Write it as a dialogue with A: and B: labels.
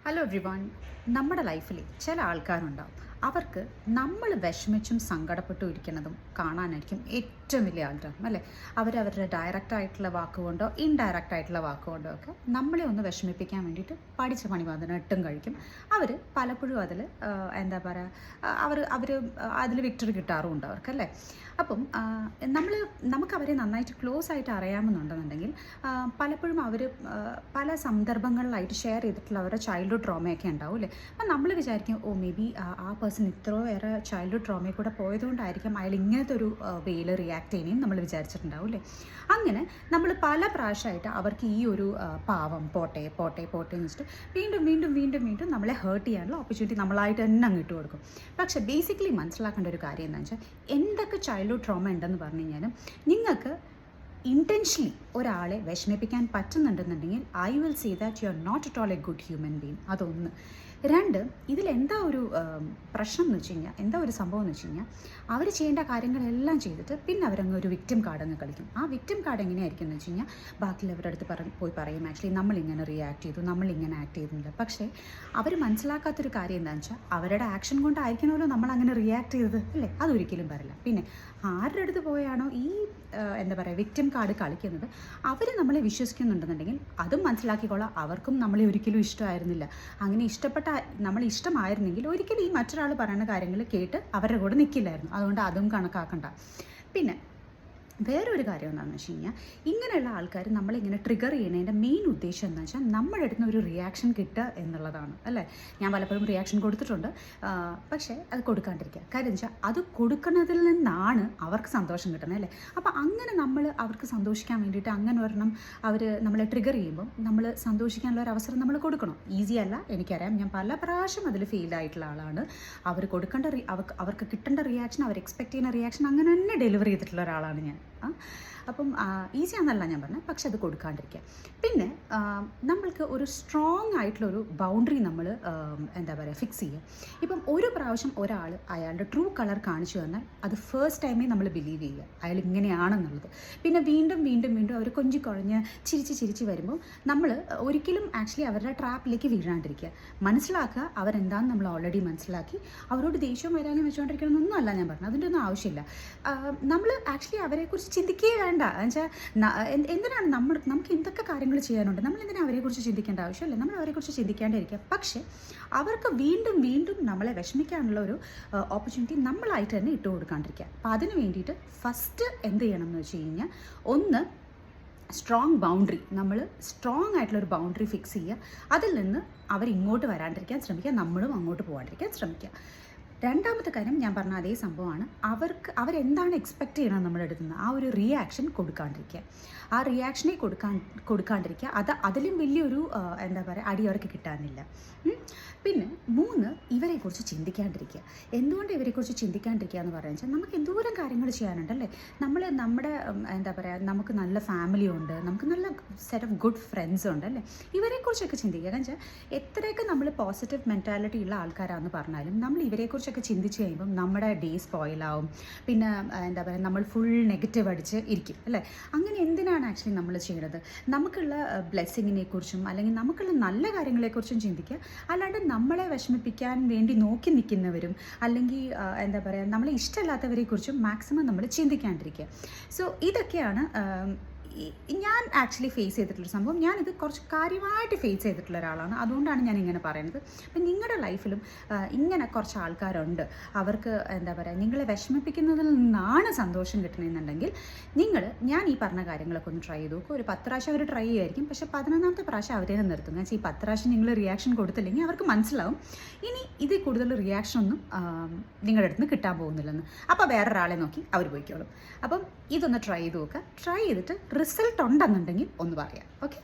A: Hello everyone. നമ്മുടെ ലൈഫിൽ ചില ആൾക്കാരുണ്ടാവും, അവർക്ക് നമ്മൾ വിഷമിച്ചും സങ്കടപ്പെട്ടും ഇരിക്കുന്നതും കാണാനായിരിക്കും ഏറ്റവും വലിയ ആഗ്രഹം, അല്ലേ? അവരവരുടെ ഡയറക്റ്റ് ആയിട്ടുള്ള വാക്കുകൊണ്ടോ ഇൻഡയറക്റ്റ് ആയിട്ടുള്ള വാക്കുകൊണ്ടോ ഒക്കെ നമ്മളെ ഒന്ന് വിഷമിപ്പിക്കാൻ വേണ്ടിയിട്ട് പഠിച്ച പണി ഇട്ടും കഴിക്കും. അവർ പലപ്പോഴും അതിൽ എന്താ പറയുക, അവർ അതിൽ വിക്ടറി കിട്ടാറുമുണ്ട് അവർക്കല്ലേ. അപ്പം നമുക്കവരെ നന്നായിട്ട് ക്ലോസ് ആയിട്ട് അറിയാമെന്നുണ്ടെന്നുണ്ടെങ്കിൽ പലപ്പോഴും അവർ പല സന്ദർഭങ്ങളിലായിട്ട് ഷെയർ ചെയ്തിട്ടുള്ള അവരുടെ ചൈൽഡ്ഹുഡ് ട്രോമയൊക്കെ ഉണ്ടാവും, അല്ലേ? അപ്പം നമ്മൾ വിചാരിക്കും, ഓ മേ ബി ആ പേഴ്സൺ ഇത്രയേറെ ചൈൽഡ്ഹുഡ് ട്രോമയിൽ കൂടെ പോയതുകൊണ്ടായിരിക്കും അയാൾ ഇങ്ങനത്തെ ഒരു വേയിൽ റിയാക്ട് ചെയ്യുന്നതെന്ന് നമ്മൾ വിചാരിച്ചിട്ടുണ്ടാവും, അല്ലേ? അങ്ങനെ നമ്മൾ പല പ്രാവശ്യമായിട്ട് അവർക്ക് ഈ ഒരു പാവം പോട്ടെ പോട്ടെ പോട്ടെ എന്ന് വെച്ചിട്ട് വീണ്ടും വീണ്ടും വീണ്ടും വീണ്ടും നമ്മളെ ഹേർട്ട് ചെയ്യാനുള്ള ഓപ്പർച്യൂണിറ്റി നമ്മളായിട്ട് തന്നെ അങ്ങ് ഇട്ട് കൊടുക്കും. പക്ഷേ ബേസിക്കലി മനസ്സിലാക്കേണ്ട ഒരു കാര്യം എന്താണെന്ന് വെച്ചാൽ, എന്തൊക്കെ ചൈൽഡ്ഹുഡ് ട്രോമ ഉണ്ടെന്ന് പറഞ്ഞു കഴിഞ്ഞാലും നിങ്ങൾക്ക് ഇൻറ്റൻഷലി ഒരാളെ വിഷമിപ്പിക്കാൻ പറ്റുന്നുണ്ടെന്നുണ്ടെങ്കിൽ I will say that you are not at all a good human being. അതൊന്ന്. രണ്ട്, ഇതിലെന്താ ഒരു പ്രശ്നം എന്ന് വെച്ച് കഴിഞ്ഞാൽ, എന്താ ഒരു സംഭവം എന്ന് വെച്ച് കഴിഞ്ഞാൽ, അവർ ചെയ്യേണ്ട കാര്യങ്ങളെല്ലാം ചെയ്തിട്ട് പിന്നെ അവരങ്ങ് ഒരു വിക്ടിം കാർഡ് അങ്ങ് കളിക്കും. ആ വിക്ടിം കാർഡ് എങ്ങനെയായിരിക്കും എന്ന് വെച്ച് കഴിഞ്ഞാൽ, ബാക്കിയുള്ളവരുടെ അടുത്ത് പോയി പറയും, ആക്ച്വലി നമ്മളിങ്ങനെ റിയാക്ട് ചെയ്തു, നമ്മളിങ്ങനെ ആക്ട് ചെയ്തിട്ടുണ്ട്. പക്ഷേ അവർ മനസ്സിലാക്കാത്തൊരു കാര്യം എന്താണെന്ന് വെച്ചാൽ, അവരുടെ ആക്ഷൻ കൊണ്ടായിരിക്കണമല്ലോ നമ്മളങ്ങനെ റിയാക്ട് ചെയ്തത്, അല്ലേ? അതൊരിക്കലും പറയില്ല. പിന്നെ ആരുടെ അടുത്ത് പോയാണോ ഈ എന്താ പറയുക വിക്ടിം കാർഡ് കളിക്കുന്നത്, അവർ നമ്മളെ വിശ്വസിക്കുന്നുണ്ടെന്നുണ്ടെങ്കിൽ അതും മനസ്സിലാക്കിക്കോളാം, അവർക്കും നമ്മളെ ഒരിക്കലും ഇഷ്ടമായിരുന്നില്ല. അങ്ങനെ നമ്മൾ ഇഷ്ടമായിരുന്നെങ്കിൽ ഒരിക്കലും ഈ മറ്റൊരാൾ പറയുന്ന കാര്യങ്ങൾ കേട്ട് അവരുടെ കൂടെ നിൽക്കില്ലായിരുന്നു. അതുകൊണ്ട് അതും കണക്കാക്കണ്ട. പിന്നെ വേറൊരു കാര്യം എന്താണെന്ന് വെച്ച് കഴിഞ്ഞാൽ, ഇങ്ങനെയുള്ള ആൾക്കാർ നമ്മളിങ്ങനെ ട്രിഗർ ചെയ്യുന്നതിൻ്റെ മെയിൻ ഉദ്ദേശം എന്താണെന്ന് വെച്ചാൽ, നമ്മുടെ അടുത്ത് നിന്ന് ഒരു റിയാക്ഷൻ കിട്ടുക എന്നുള്ളതാണ്, അല്ലേ? ഞാൻ പലപ്പോഴും റിയാക്ഷൻ കൊടുത്തിട്ടുണ്ട്, പക്ഷേ അത് കൊടുക്കാണ്ടിരിക്കുക. കാര്യം എന്ന് വെച്ചാൽ, അത് കൊടുക്കുന്നതിൽ നിന്നാണ് അവർക്ക് സന്തോഷം കിട്ടുന്നത്, അല്ലേ? അപ്പോൾ അങ്ങനെ നമ്മൾ അവർക്ക് സന്തോഷിക്കാൻ വേണ്ടിയിട്ട് അങ്ങനെ ഒരെണ്ണം അവർ നമ്മളെ ട്രിഗർ ചെയ്യുമ്പം നമ്മൾ സന്തോഷിക്കാനുള്ള ഒരു അവസരം നമ്മൾ കൊടുക്കണം. ഈസി അല്ല, എനിക്കറിയാം. ഞാൻ പല പ്രാവശ്യം അതിൽ ഫെയിലായിട്ടുള്ള ആളാണ്. അവർ അവർക്ക് കിട്ടേണ്ട റിയാക്ഷൻ, അവർ എക്സ്പെക്ട് ചെയ്യുന്ന റിയാക്ഷൻ അങ്ങനെ തന്നെ ഡെലിവറി ചെയ്തിട്ടുള്ള ഒരാളാണ് ഞാൻ. അപ്പം ഈസി ആണെന്നല്ല ഞാൻ പറഞ്ഞത്, പക്ഷെ അത് കൊടുക്കാണ്ടിരിക്കുക. പിന്നെ നമ്മൾക്ക് ഒരു സ്ട്രോങ് ആയിട്ടുള്ളൊരു ബൗണ്ടറി നമ്മൾ എന്താ പറയുക ഫിക്സ് ചെയ്യുക. ഇപ്പം ഒരു പ്രാവശ്യം ഒരാൾ അയാളുടെ ട്രൂ കളർ കാണിച്ചു തന്നാൽ അത് ഫസ്റ്റ് ടൈമേ നമ്മൾ ബിലീവ് ചെയ്യുക അയാൾ ഇങ്ങനെയാണെന്നുള്ളത്. പിന്നെ വീണ്ടും വീണ്ടും വീണ്ടും അവർ കൊഞ്ചിക്കുഴഞ്ഞ് ചിരിച്ച് വരുമ്പോൾ നമ്മൾ ഒരിക്കലും ആക്ച്വലി അവരുടെ ട്രാപ്പിലേക്ക് വീഴാണ്ടിരിക്കുക. മനസ്സിലാക്കുക അവരെന്താണെന്ന് നമ്മൾ ഓൾറെഡി മനസ്സിലാക്കി. അവരോട് ദേഷ്യം വരാനും വെച്ചുകൊണ്ടിരിക്കണമെന്നൊന്നും അല്ല ഞാൻ പറഞ്ഞത്, അതിൻ്റെ ഒന്നും ആവശ്യമില്ല. നമ്മൾ ആക്ച്വലി അവരെക്കുറിച്ച് ചിന്തിക്കുകയേ വേണ്ട. എന്നുവെച്ചാൽ എന്തിനാണ് നമുക്ക് എന്തൊക്കെ കാര്യങ്ങൾ ചെയ്യാനുണ്ട്, നമ്മൾ എന്തിനാണ് അവരെക്കുറിച്ച് ചിന്തിക്കേണ്ട ആവശ്യമില്ല. നമ്മൾ അവരെക്കുറിച്ച് ചിന്തിക്കാണ്ടിരിക്കുക. പക്ഷേ അവർക്ക് വീണ്ടും വീണ്ടും നമ്മളെ വിഷമിക്കാനുള്ള ഒരു ഓപ്പർച്യൂണിറ്റി നമ്മളായിട്ട് തന്നെ ഇട്ട് കൊടുക്കാണ്ടിരിക്കുക. അപ്പോൾ അതിന് വേണ്ടിയിട്ട് ഫസ്റ്റ് എന്ത് ചെയ്യണം എന്ന് വെച്ച് കഴിഞ്ഞാൽ, ഒന്ന് സ്ട്രോങ് ബൗണ്ടറി, നമ്മൾ സ്ട്രോങ് ആയിട്ടുള്ളൊരു ബൗണ്ടറി ഫിക്സ് ചെയ്യുക. അതിൽ നിന്ന് അവരിങ്ങോട്ട് വരാണ്ടിരിക്കാൻ ശ്രമിക്കുക, നമ്മളും അങ്ങോട്ട് പോകാണ്ടിരിക്കാൻ ശ്രമിക്കുക. രണ്ടാമത്തെ കാര്യം ഞാൻ പറഞ്ഞ അതേ സംഭവമാണ്, അവരെന്താണ് എക്സ്പെക്റ്റ് ചെയ്യണം നമ്മുടെ അടുത്ത് നിന്ന്, ആ ഒരു റിയാക്ഷൻ കൊടുക്കാണ്ടിരിക്കുക. ആ റിയാക്ഷനെ കൊടുക്കാണ്ടിരിക്കുക. അതിലും വലിയൊരു എന്താ പറയുക അടി അവർക്ക് കിട്ടാനില്ല. പിന്നെ 3, ഇവരെക്കുറിച്ച് ചിന്തിക്കാണ്ടിരിക്കുക. എന്തുകൊണ്ട് ഇവരെക്കുറിച്ച് ചിന്തിക്കാണ്ടിരിക്കുക എന്ന് പറയുന്നത്, നമുക്ക് എന്തോരം കാര്യങ്ങൾ ചെയ്യാനുണ്ടല്ലേ. നമ്മുടെ എന്താ പറയുക, നമുക്ക് നല്ല ഫാമിലി ഉണ്ട്, നമുക്ക് നല്ല സെറ്റ് ഓഫ് ഗുഡ് ഫ്രണ്ട്സ് ഉണ്ട്, അല്ലേ? ഇവരെക്കുറിച്ചൊക്കെ ചിന്തിക്കുക. കാരണം വെച്ചാൽ എത്രയൊക്കെ നമ്മൾ പോസിറ്റീവ് മെൻറ്റാലിറ്റി ഉള്ള ആൾക്കാരാണെന്ന് പറഞ്ഞാലും നമ്മൾ ഇവരെക്കുറിച്ചൊക്കെ ചിന്തിച്ച് കഴിയുമ്പം നമ്മുടെ ഡേ സ്പോയിലാവും. പിന്നെ എന്താ പറയുക, നമ്മൾ ഫുൾ നെഗറ്റീവ് അടിച്ച് ഇരിക്കും, അല്ലേ? അങ്ങനെ എന്തിനാണ് ആക്ച്വലി നമ്മൾ ചെയ്യുന്നത്? നമുക്കുള്ള ബ്ലെസ്സിങ്ങിനെ കുറിച്ചും അല്ലെങ്കിൽ നമുക്കുള്ള നല്ല കാര്യങ്ങളെക്കുറിച്ചും ചിന്തിക്കുക. അല്ലാണ്ട് നമ്മളെ വിഷമിപ്പിക്കാൻ വേണ്ടി നോക്കി നിൽക്കുന്നവരും അല്ലെങ്കിൽ എന്താ പറയുക നമ്മളെ ഇഷ്ടമല്ലാത്തവരെ കുറിച്ചും മാക്സിമം നമ്മൾ ചിന്തിക്കാണ്ടിരിക്കുക. സോ ഇതൊക്കെയാണ് ഞാൻ ആക്ച്വലി ഫേസ് ചെയ്തിട്ടുള്ളൊരു സംഭവം. ഞാനിത് കുറച്ച് കാര്യമായിട്ട് ഫേസ് ചെയ്തിട്ടുള്ള ഒരാളാണ്, അതുകൊണ്ടാണ് ഞാൻ ഇങ്ങനെ പറയുന്നത്. അപ്പം നിങ്ങളുടെ ലൈഫിലും ഇങ്ങനെ കുറച്ച് ആൾക്കാരുണ്ട്, അവർക്ക് എന്താ പറയുക നിങ്ങളെ വിഷമിപ്പിക്കുന്നതിൽ നിന്നാണ് സന്തോഷം കിട്ടണമെന്നുണ്ടെങ്കിൽ ഞാൻ ഈ പറഞ്ഞ കാര്യങ്ങളൊക്കെ ഒന്ന് ട്രൈ ചെയ്ത് നോക്കും. ഒരു 10 പ്രാവശ്യം അവർ ട്രൈ ചെയ്യുമായിരിക്കും, പക്ഷേ 11ാമത്തെ പ്രാവശ്യം അവരെ നിർത്തും. കാരണം ഈ 10 പ്രാവശ്യം നിങ്ങൾ റിയാക്ഷൻ കൊടുത്തില്ലെങ്കിൽ അവർക്ക് മനസ്സിലാവും ഇനി ഇതിൽ കൂടുതൽ റിയാക്ഷൻ ഒന്നും നിങ്ങളുടെ അടുത്ത് നിന്ന് കിട്ടാൻ പോകുന്നില്ലെന്ന്. അപ്പോൾ വേറൊരാളെ നോക്കി അവർ പോയിക്കോളും. അപ്പം ഇതൊന്ന് ട്രൈ ചെയ്ത് നോക്കുക. ട്രൈ ചെയ്തിട്ട് റിസൾട്ട് ഉണ്ടെന്നുണ്ടെങ്കിൽ ഒന്ന് പറയാം. ഓക്കെ.